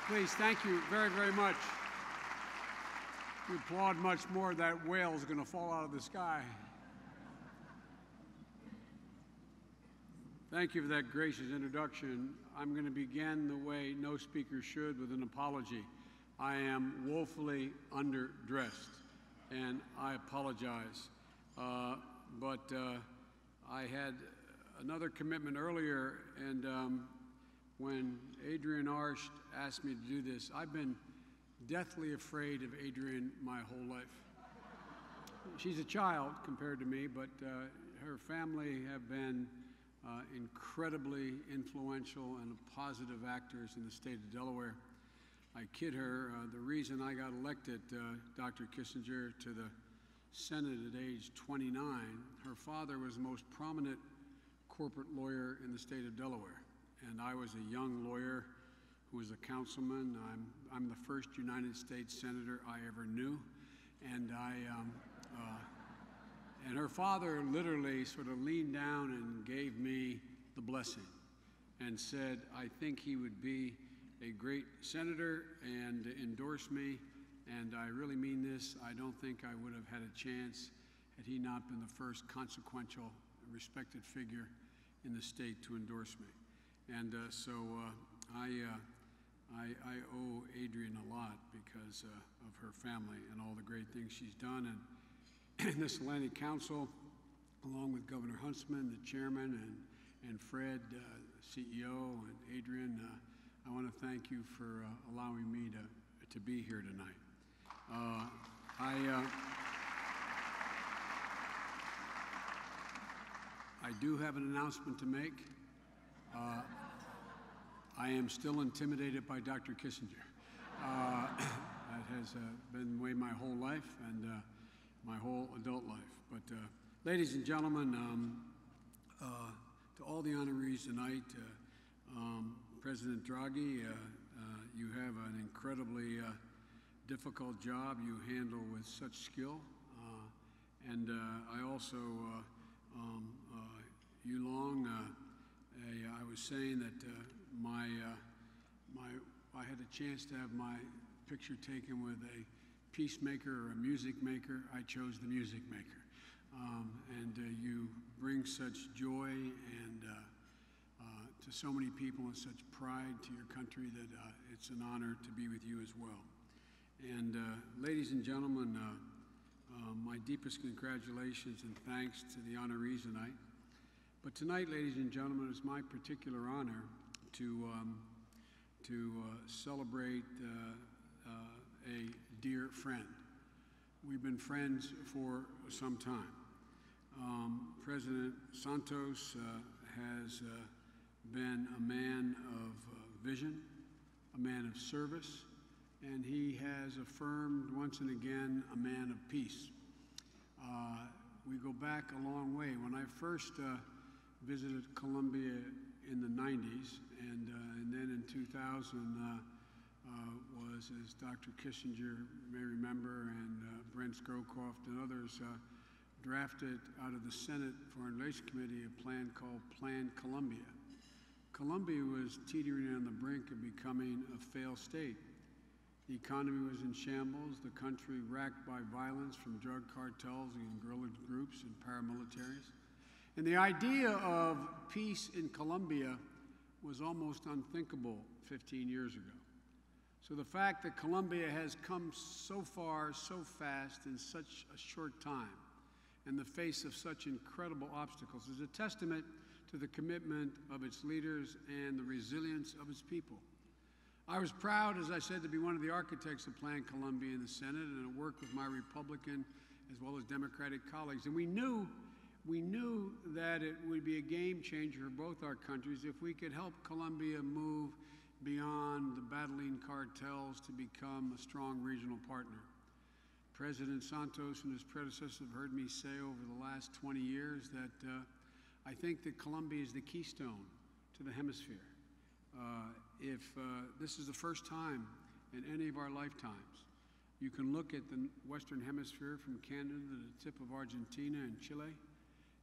Please, thank you very, very much. You applaud much more, that whale is going to fall out of the sky. Thank you for that gracious introduction. I'm going to begin the way no speaker should, with an apology. I am woefully underdressed, and I apologize. But I had another commitment earlier, and when Adrienne Arsht asked me to do this, I've been deathly afraid of Adrienne my whole life. She's a child compared to me, but her family have been incredibly influential and positive actors in the state of Delaware. I kid her, the reason I got elected, Dr. Kissinger, to the Senate at age 29, her father was the most prominent corporate lawyer in the state of Delaware. And I was a young lawyer who was a councilman. I'm the first United States senator I ever knew. And and her father literally sort of leaned down and gave me the blessing and said, I think he would be a great senator, and endorsed me. And I really mean this. I don't think I would have had a chance had he not been the first consequential, respected figure in the state to endorse me. And so I owe Adrienne a lot because of her family and all the great things she's done. And this Atlantic Council, along with Governor Huntsman, the chairman, and Fred, CEO, and Adrienne, I want to thank you for allowing me to be here tonight. I do have an announcement to make. I am still intimidated by Dr. Kissinger. That has been the way my whole life and my whole adult life. But ladies and gentlemen, to all the honorees tonight, President Draghi, you have an incredibly difficult job you handle with such skill. And I also, Yulong, I was saying that I had a chance to have my picture taken with a peacemaker or a music maker. I chose the music maker. And you bring such joy and to so many people and such pride to your country that it's an honor to be with you as well. And ladies and gentlemen, my deepest congratulations and thanks to the honorees tonight. But tonight, ladies and gentlemen, it's my particular honor to celebrate a dear friend. We've been friends for some time. President Santos has been a man of vision, a man of service, and he has affirmed once and again a man of peace. We go back a long way. When I first visited Colombia in the 90s, and then in 2000 was, as Dr. Kissinger may remember, and Brent Scowcroft and others, drafted out of the Senate Foreign Relations Committee a plan called Plan Colombia. Colombia was teetering on the brink of becoming a failed state. The economy was in shambles, the country racked by violence from drug cartels and guerrilla groups and paramilitaries. And the idea of peace in Colombia was almost unthinkable 15 years ago. So the fact that Colombia has come so far, so fast, in such a short time, in the face of such incredible obstacles, is a testament to the commitment of its leaders and the resilience of its people. I was proud, as I said, to be one of the architects of Plan Colombia in the Senate, and to work with my Republican as well as Democratic colleagues. And we knew that it would be a game changer for both our countries if we could help Colombia move beyond the battling cartels to become a strong regional partner. President Santos and his predecessors have heard me say over the last 20 years that I think that Colombia is the keystone to the hemisphere. If this is the first time in any of our lifetimes, You can look at the Western Hemisphere from Canada to the tip of Argentina and Chile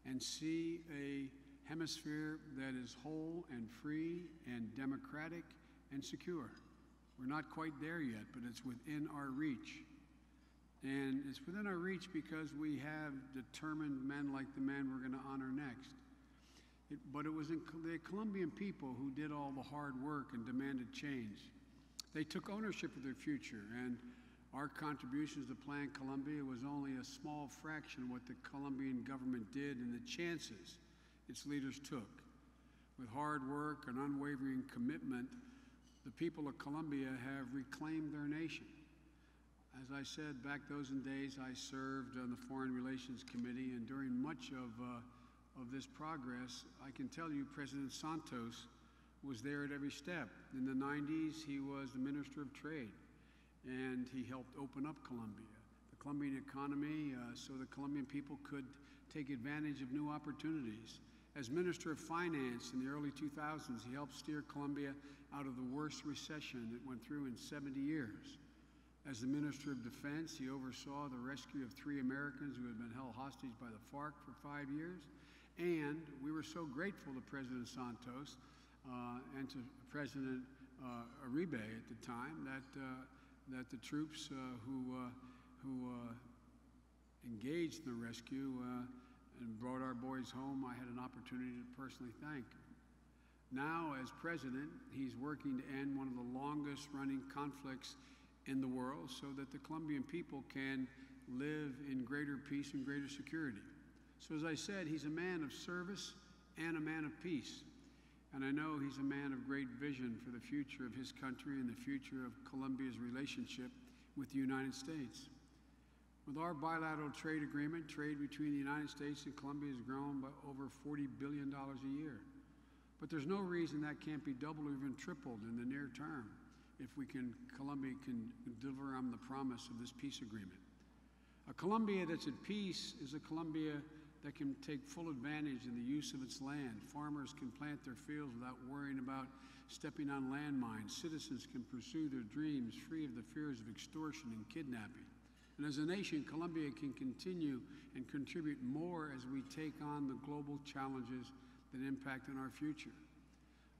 and see a hemisphere that is whole and free and democratic and secure. We're not quite there yet, but it's within our reach. And it's within our reach because we have determined men like the man we're going to honor next. But it was the Colombian people who did all the hard work and demanded change. They took ownership of their future, and our contributions to Plan Colombia was only a small fraction of what the Colombian government did and the chances its leaders took. With hard work and unwavering commitment, the people of Colombia have reclaimed their nation. As I said, back those days, I served on the Foreign Relations Committee, and during much of this progress, I can tell you President Santos was there at every step. In the 90s, he was the Minister of Trade, and he helped open up Colombia, the Colombian economy, so the Colombian people could take advantage of new opportunities. As Minister of Finance in the early 2000s, he helped steer Colombia out of the worst recession it went through in 70 years. As the Minister of Defense, he oversaw the rescue of 3 Americans who had been held hostage by the FARC for 5 years. And we were so grateful to President Santos and to President Uribe at the time that the troops who engaged in the rescue and brought our boys home, I had an opportunity to personally thank. Now, as president, he's working to end one of the longest running conflicts in the world so that the Colombian people can live in greater peace and greater security. So as I said, he's a man of service and a man of peace. And I know he's a man of great vision for the future of his country and the future of Colombia's relationship with the United States. With our bilateral trade agreement, trade between the United States and Colombia has grown by over $40 billion a year. But there's no reason that can't be doubled or even tripled in the near term if Colombia can deliver on the promise of this peace agreement. A Colombia that's at peace is a Colombia that can take full advantage in the use of its land. Farmers can plant their fields without worrying about stepping on landmines. Citizens can pursue their dreams free of the fears of extortion and kidnapping. And as a nation, Colombia can continue and contribute more as we take on the global challenges that impact on our future.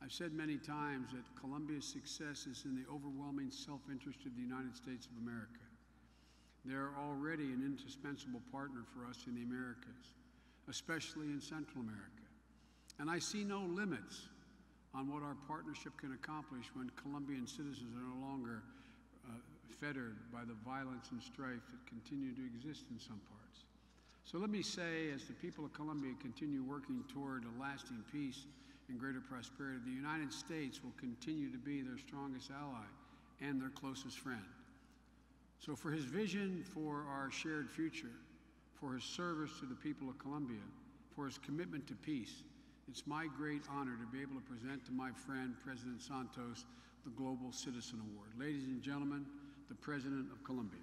I've said many times that Colombia's success is in the overwhelming self-interest of the United States of America. They're already an indispensable partner for us in the Americas, especially in Central America. And I see no limits on what our partnership can accomplish when Colombian citizens are no longer fettered by the violence and strife that continue to exist in some parts. So let me say, as the people of Colombia continue working toward a lasting peace and greater prosperity, the United States will continue to be their strongest ally and their closest friend. So for his vision for our shared future, for his service to the people of Colombia, for his commitment to peace, it's my great honor to be able to present to my friend, President Santos, the Global Citizen Award. Ladies and gentlemen, the President of Colombia.